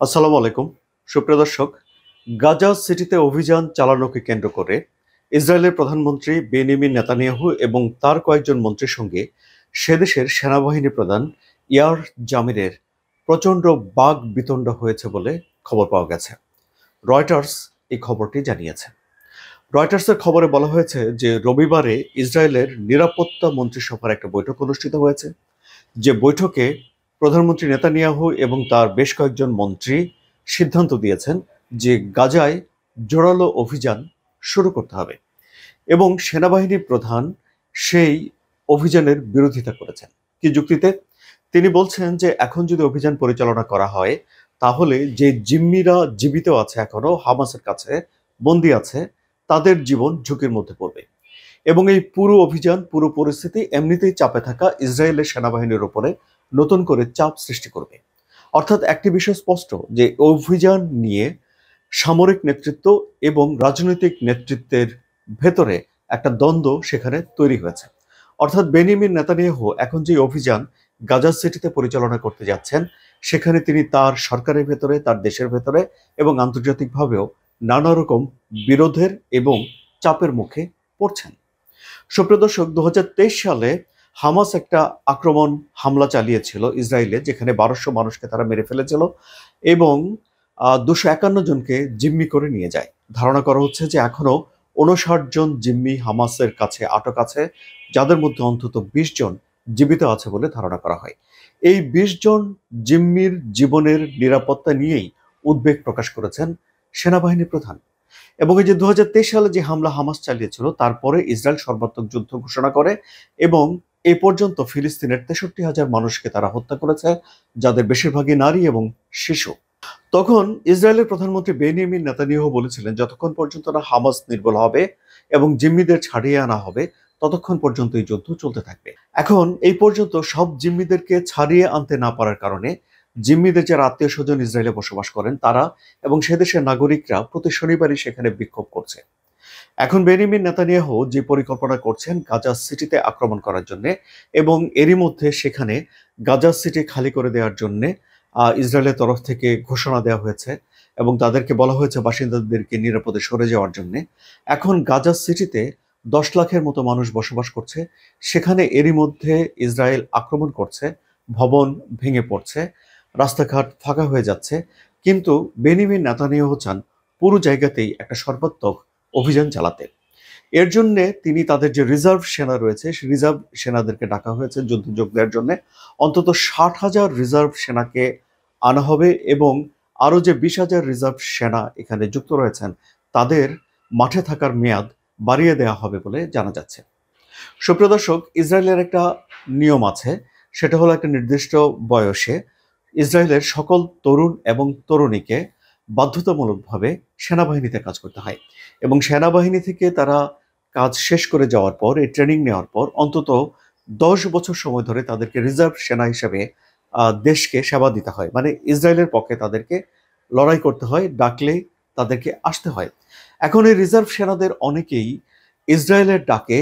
আসসালামু আলাইকুম সুপ্রিয় দর্শক। গাজা সিটিতে অভিযান চালানোকে কেন্দ্র করে ইসরায়েলের প্রধানমন্ত্রী বেনিয়ামিন নেতানিয়াহু এবং তার কয়েকজন মন্ত্রীর সঙ্গে সেদেশের সেনাবাহিনী প্রধান ইয়ার জামিরের প্রচণ্ড বাক বিতণ্ডা হয়েছে বলে খবর পাওয়া গেছে। রয়টার্স এই খবরটি জানিয়েছে। রয়টার্সের খবরে বলা হয়েছে যে রবিবারে ইসরায়েলের নিরাপত্তা মন্ত্রিসভার একটা বৈঠক অনুষ্ঠিত হয়েছে, যে বৈঠকে প্রধানমন্ত্রী নেতানিয়াহু এবং তার বেশ কয়েকজন মন্ত্রী সিদ্ধান্ত দিয়েছেন যে গাজায় জোরালো অভিযান শুরু করতে হবে এবং সেনাবাহিনী প্রধান সেই অভিযানের বিরোধিতা করেছেন। কি যুক্তিতে? তিনি বলছেন যে এখন যদি অভিযান পরিচালনা করা হয় তাহলে যে জিম্মিরা জীবিত আছে, এখনো হামাসের কাছে বন্দী আছে, তাদের জীবন ঝুঁকির মধ্যে পড়বে এবং এই পুরো অভিযান, পুরো পরিস্থিতি এমনিতেই চাপে থাকা ইসরায়েলের সেনাবাহিনীর উপরে নতুন করে চাপ সৃষ্টি করবে। অর্থাৎ একটি বিষয় স্পষ্ট যে অভিযান নিয়ে সামরিক নেতৃত্ব এবং রাজনৈতিক নেতৃত্বের ভেতরে একটা দ্বন্দ্ব সেখানে তৈরি হয়েছে। অর্থাৎ বেনিয়ামিন নেতানিয়াহু এখন যে অভিযান গাজা সিটিতে পরিচালনা করতে যাচ্ছেন, সেখানে তিনি তার সরকারের ভেতরে, তার দেশের ভেতরে এবং আন্তর্জাতিকভাবেও নানা রকম বিরোধের এবং চাপের মুখে পড়ছেন। সুপ্রিয় দর্শক, ২০২৩ সালে হামাস একটা হামলা চালিয়েছিল ইসরায়েলে, যেখানে ১২০০ মানুষকে তারা মেরে ফেলেছিল এবং ২৫১ জনকে জিম্মি করে নিয়ে যায়। ধারণা করা হচ্ছে যে এখনো ৫৯ জন জিম্মি হামাসের কাছে আটক আছে, যাদের মধ্যে অন্তত ২০ জন জীবিত আছে বলে ধারণা করা হয়। এই ২০ জন জিম্মির জীবনের নিরাপত্তা নিয়েই উদ্বেগ প্রকাশ করেছেন সেনাবাহিনী প্রধান। এবং এই যে ২০২৩ সালে যে হামলা হামাস চালিয়েছিল, তারপরে ইসরায়েল সর্বাত্মক যুদ্ধ ঘোষণা করে এবং এই পর্যন্ত ফিলিস্তিনের ৬৩,০০০ মানুষকে তারা হত্যা করেছে, যাদের বেশিরভাগই নারী এবং শিশু। তখন ইসরায়েলের প্রধানমন্ত্রী বেনিয়ামিন নেতানিয়াহু বলেছিলেন, যতক্ষণ পর্যন্ত না হামাস নির্মূল হবে এবং জিম্মিদের ছাড়িয়ে আনা হবে, ততক্ষণ পর্যন্ত এই যুদ্ধ চলতে থাকবে। এখন এই পর্যন্ত সব জিম্মিদেরকে ছাড়িয়ে আনতে না পারার কারণে জিম্মিদের যারা আত্মীয় স্বজন ইসরায়েলে বসবাস করেন তারা এবং সে দেশের নাগরিকরা প্রতি শনিবারই সেখানে বিক্ষোভ করছে। এখন বেনিয়ামিন নেতানিয়াহু যে পরিকল্পনা করছেন গাজা সিটিতে আক্রমণ করার জন্য এবং এরই মধ্যে সেখানে গাজা সিটি খালি করে দেওয়ার জন্য ইসরায়েলের তরফ থেকে ঘোষণা দেওয়া হয়েছে এবং তাদেরকে বলা হয়েছে বাসিন্দাদেরকে নিরাপদে সরে যাওয়ার জন্য। এখন গাজা সিটিতে ১০ লাখের মতো মানুষ বসবাস করছে, সেখানে এরই মধ্যে ইসরায়েল আক্রমণ করছে, ভবন ভেঙে পড়ছে, রাস্তাঘাট ফাঁকা হয়ে যাচ্ছে। কিন্তু বেনিয়ামিন নেতানিয়াহু চান পুরো জায়গাতেই একটা সর্বাত্মক অভিযান চালাতে। এর জন্য তিনি তাদের যে রিজার্ভ সেনা রয়েছে, সেই রিজার্ভ সেনাদেরকে ডাকা হয়েছে যুদ্ধে যোগ দেওয়ার জন্য। অন্তত ৬০,০০০ রিজার্ভ সেনাকে আনা হবে এবং আরও যে ২০,০০০ রিজার্ভ সেনা এখানে যুক্ত রয়েছেন, তাদের মাঠে থাকার মেয়াদ বাড়িয়ে দেওয়া হবে বলে জানা যাচ্ছে। সুপ্রিয় দর্শক, ইসরায়েলের একটা নিয়ম আছে, সেটা হলো একটা নির্দিষ্ট বয়সে ইসরায়েলের সকল তরুণ এবং তরুণীকে বাধ্যতামূলকভাবে সেনাবাহিনীতে কাজ করতে হয় এবং সেনাবাহিনী থেকে তারা কাজ শেষ করে যাওয়ার পর, এই ট্রেনিং নেওয়ার পর অন্তত ১০ বছর সময় ধরে তাদেরকে রিজার্ভ সেনা হিসেবে দেশকে সেবা দিতে হয়। মানে ইসরায়েলের পক্ষে তাদেরকে লড়াই করতে হয়, ডাকলে তাদেরকে আসতে হয়। এখন এই রিজার্ভ সেনাদের অনেকেই ইসরায়েলের ডাকে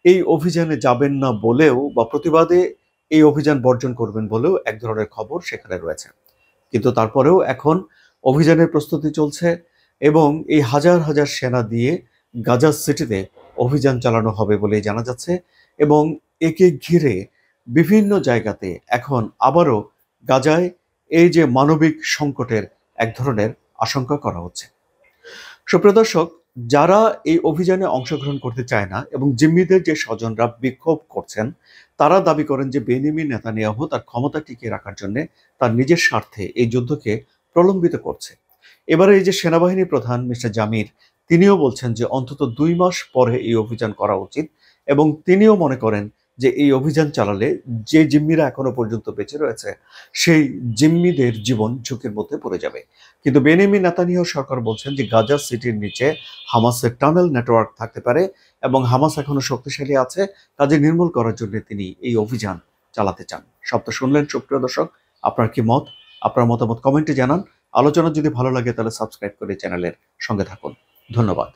এই অভিযানে যাবেন না বলেও বা প্রতিবাদে এই অভিযান বর্জন করবেন বলেও এক ধরনের খবর সেখানে রয়েছে। কিন্তু তারপরেও এখন অভিযানের প্রস্তুতি চলছে এবং এই হাজার হাজার সেনা দিয়ে গাজা সিটিতে অভিযান চালানো হবে বলেই জানা যাচ্ছে এবং একে ঘিরে বিভিন্ন জায়গাতে এখন আবারও গাজায় এই যে মানবিক সংকটের এক ধরনের আশঙ্কা করা হচ্ছে। সুপ্রিয় দর্শক, যারা এই অভিযানে অংশগ্রহণ করতে চায় না এবং জিম্মিদের যে স্বজনরা বিক্ষোভ করছেন, তারা দাবি করেন যে বেনিয়ামিন নেতানিয়াহু তার ক্ষমতা টিকিয়ে রাখার জন্য তার নিজের স্বার্থে এই যুদ্ধকে প্রলম্বিত করছে। এবারে এই যে সেনাবাহিনী প্রধান মিস্টার জামির, তিনিও বলছেন যে অন্তত ২ মাস পরে এই অভিযান করা উচিত এবং তিনিও মনে করেন যে এই অভিযান চালালে যে জিম্মিরা এখনো পর্যন্ত বেঁচে রয়েছে, সেই জিম্মিদের জীবন ঝুঁকির মধ্যে পড়ে যাবে। কিন্তু বেনিয়ামিন নেতানিয়াহু সরকার বলছেন যে গাজা সিটির নিচে হামাসের টানেল নেটওয়ার্ক থাকতে পারে এবং হামাস এখনো শক্তিশালী আছে, কাজে নির্মূল করার জন্য তিনি এই অভিযান চালাতে চান। সব তো শুনলেন সুপ্রিয় দর্শক, আপনার কি মত? আপনার মতামত কমেন্টে জানান। আলোচনা যদি ভালো লাগে তাহলে সাবস্ক্রাইব করে চ্যানেলের সঙ্গে থাকুন। ধন্যবাদ।